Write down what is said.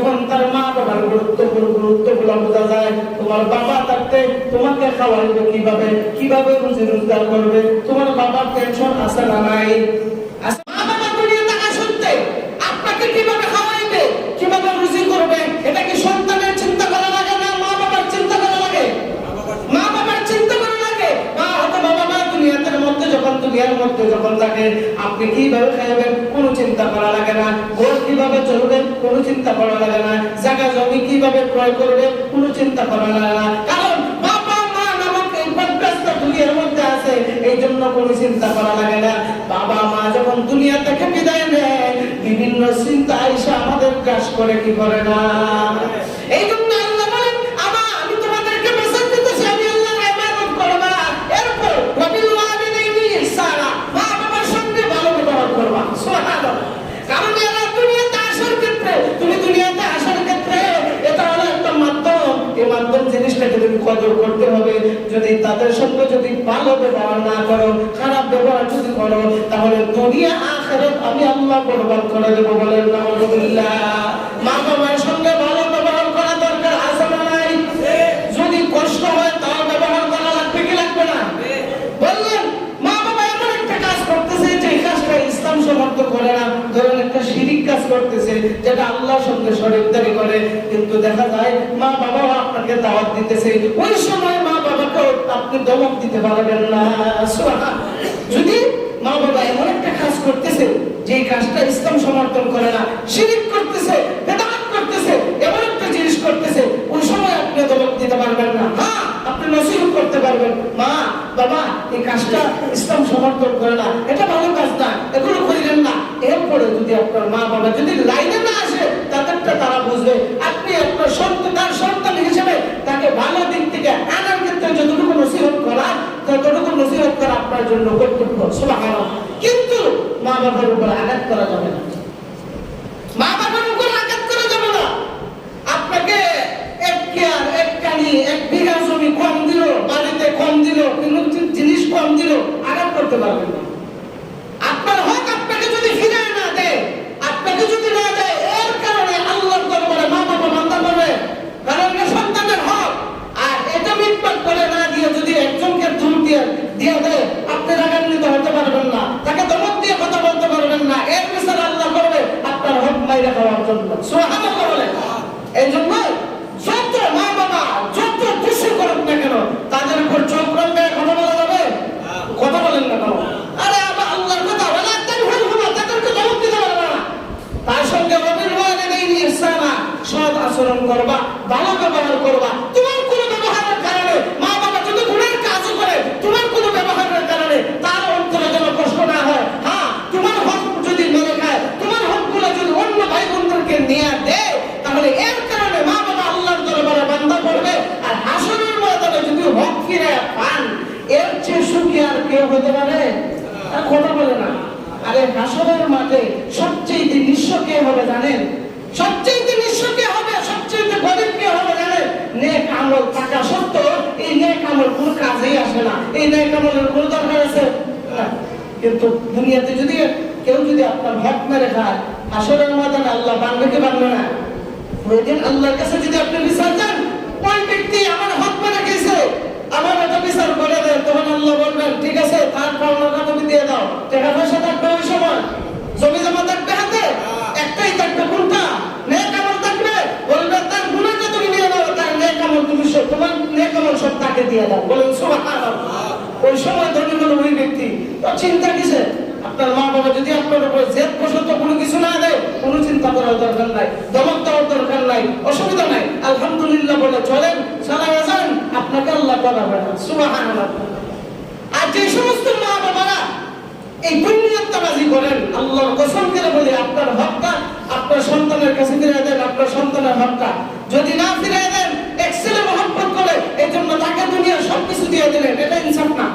তখন তার মা বাবার গুরুত্বগুলো বোঝা যায়। তোমার বাবা থাকতে তোমাকে খাওয়াইবে কিভাবে, কিভাবে রুজি রোজগার করবে, তোমার বাবার টেনশন আছে না নাই? মা বাবা দুনিয়াতে আসতে আপনাকে কিভাবে খাওয়াইবে, কিভাবে রুজি করবে, এটা কি সন্তানের চিন্তা করা লাগে না মা বাবার চিন্তা করা লাগে? মা বাবার চিন্তা করা লাগে। মা হয়তো বাবা মা দুনিয়ার মধ্যে যখন থাকে, আপনি কিভাবে খাইবেন কোনো চিন্তা করা লাগে না, ঘর কিভাবে চলবে কোনো চিন্তা করা লাগে না, জায়গা জমি কিভাবে ক্রয় করবে কোনো চিন্তা করা লাগে না, কারণ বাবা মা নামক এই ব্যস্ত দুনিয়ার মধ্যে আছে, এই জন্য কোনো চিন্তা করা লাগে না। বাবা মা যখন দুনিয়া থেকে বিদায় নেয়, বিভিন্ন চিন্তা আইসা আমাদের গ্রাস করে, কি করে না? এই জন্য আল্লাহ বলেন, আমি তোমাদেরকে মেসেজ দিতেছি, আমি আল্লাহর ইবাদত করবা, এরপর ওয়াবিল ওয়ালিদাইনি ইহসানা, মা বাবার সঙ্গে ভালো ব্যবহার করবা। সুবহানাল্লাহ। কারণ এরা দুনিয়াতে আসার ক্ষেত্রে, তুমি দুনিয়াতে আসার ক্ষেত্রে এটা হলো একটা মাধ্যম, এই মাধ্যম জিনিসটাকে তুমি কদর করতে হবে। যদি তাদের সঙ্গে যদি ভালো ব্যবহার না করো, খারাপ ব্যবহার যদি করো, তাহলে দুনিয়া আখিরাত আমি আল্লাহ বরবাদ করে দেব। বলেন নাউযুবিল্লাহ। মা বাবার সঙ্গে ভালো ব্যবহার করা দরকার আছে না নাই? যদি কষ্ট হয় তাও ব্যবহার করা লাগবে কি লাগবে না? বললেন মা বাবা এমন একটা কাজ করতেছে যে কাজটা ইসলাম সমর্থন করে না, ধরেন একটা শিরিক কাজ করতেছে যেটা আল্লাহর সঙ্গে শরীকদারি করে, কিন্তু দেখা যায় মা বাবাও আপনাকে দাওয়াত দিতেছে, ওই সময় মা বাবাকে আপনি দমক দিতে পারবেন না। সুবহানাল্লাহ। যদি মা বাবা এমন একটা কাজ করতেছে যে কাজটা ইসলাম সমর্থন করে না, শিরিক করতেছে, বেদাত করতেছে, এমন একটা জিনিস করতেছে, ওই সময় আপনি দমক দিতে পারবেন না। হ্যাঁ, আপনি নসিহত করতে পারবেন, মা বাবা এই কাজটা ইসলাম সমর্থন করে না, এটা ভালো কাজ না, এগুলো করিলেন না। এরপরে যদি আপনার মা বাবা যদি লাইনে না আসে, তাদেরটা তারা বুঝবে, আপনি আপনার তার সন্তান হিসেবে তাকে ভালো দিক থেকে আনার ক্ষেত্রে যতটুকু নসিহত করা, ততটুকু নসিহত করা আপনার জন্য কর্তব্য। সুবহানাল্লাহ। কিন্তু মা বাবার উপর আঘাত করা যাবে না, মা বাবার উপর আঘাত করা যাবে না। আপনাকে এক কেয়ার, এক কানি, এক বিঘা জমি কম দিল, বাড়িতে কম দিল, কোনো জিনিস কম দিল, আঘাত করতে পারবেন না। আপনার হক আপনাকে যদি ফিরায় না দেয়, আপনাকে যদি না দেয়, এর কারণে আল্লাহর দরবারে মা বাবা মানতে পারবে, কারণ এটা সন্তানের হক। আর এটা মিটমাট করে না দিয়ে যদি একজনকে দূর দিয়ে দেয়, আপনি রাগান্বিত হতে পারবেন না, তাকে দমক দিয়ে কথা বলতে পারবেন না, এর বিচার আল্লাহ করবে আপনার হক মাইরা খাওয়ার জন্য। সুবহানাল্লাহ বলে। এই জন্য যত মা বাবা যত খুশি করুক না কেন, তাদের উপর চোখ রাখবে, কথা বলা যাবে? কথা বলেন না কেন? আরে আল্লাহর কথা বলে তাদেরকে দমক দিতে পারবে না। তার সঙ্গে ওয়াবিল ওয়ালিদাইনি ইহসানা, সৎ আচরণ করবা, ভালো ব্যবহার করবা। তোমার কোনো ব্যবহারের কারণে মা বাবা যদি গুনাহের কাজও করে, তোমার কোনো ব্যবহারের কারণে তার অন্তরে যেন কষ্ট না হয়। হ্যাঁ, তোমার হক যদি মেরে খায়, তোমার হকগুলো যদি অন্য ভাই বোনদেরকে নিয়ে দেয়, তাহলে এর কারণে মা বাবা আল্লাহর দরবারে বান্দা করবে। আর হাসরের ময়দানে যদি হক ফিরে পান, এর চেয়ে সুখী আর কেউ হতে পারে? কথা বলে না। আরে হাসরের মাঠে সবচেয়ে নিঃস্ব কে হবে জানেন? সবচেয়ে নিঃস্ব কে হবে, সবচেয়ে গরিব কে হবে জানেন? নেক আমল থাকা সত্ত্বেও এই নেক আমল কোনো কাজেই আসে না, এই নেক আমলের কোনো দরকার আছে না। কিন্তু দুনিয়াতে যদি কেউ যদি আপনার হক মেরে খায়, হাসরের ময়দানে আল্লাহ বাঁধবে কি বাঁধবে না? ওই দিন আল্লাহর কাছে যদি আপনি বিচার চান, ওই ব্যক্তি আমার হক মেরে গেছে, আমার এটা বিচার করে দেয়, তখন আল্লাহ বলবেন ঠিক আছে, তার পাওনাটা তুমি দিয়ে দাও। টাকা পয়সা থাকবে ওই সময়, জমি জমা থাকবে হাতে, একটাই থাকবে, কোনটা? নেক আমল থাকবে। বলবে তার গুনাহটা তুমি নিয়ে নাও, তার নেক আমল তুমি সব, তোমার নেক আমল সব তাকে দিয়ে দাও। বলেন সুবহানাল্লাহ। ওই সময় ধনী হলো ওই ব্যক্তি। তো চিন্তা কিসে? আপনার মা বাবা যদি আপনার উপর জেদ বসত কোনো কিছু না দেয়, কোনো চিন্তা করার দরকার নাই, দমক দেওয়ার দরকার নাই, অসুবিধা নাই, আলহামদুলিল্লাহ বলে চলেন, চালায়া যান, আপনাকে আল্লাহ করাবে না। সুবহানাল্লাহ। আর যে সমস্ত মা বাবারা এই দুনিয়াতাবাজি করেন, আল্লাহর কসম করে বলি, আপনার হকটা আপনার সন্তানের কাছে ফিরিয়ে দেন। আপনার সন্তানের হকটা যদি না ফিরিয়ে দেন, এক ছেলে মহব্বত করে এই জন্য তাকে দুনিয়া সবকিছু দিয়ে দিলেন, এটা ইনসাফ না।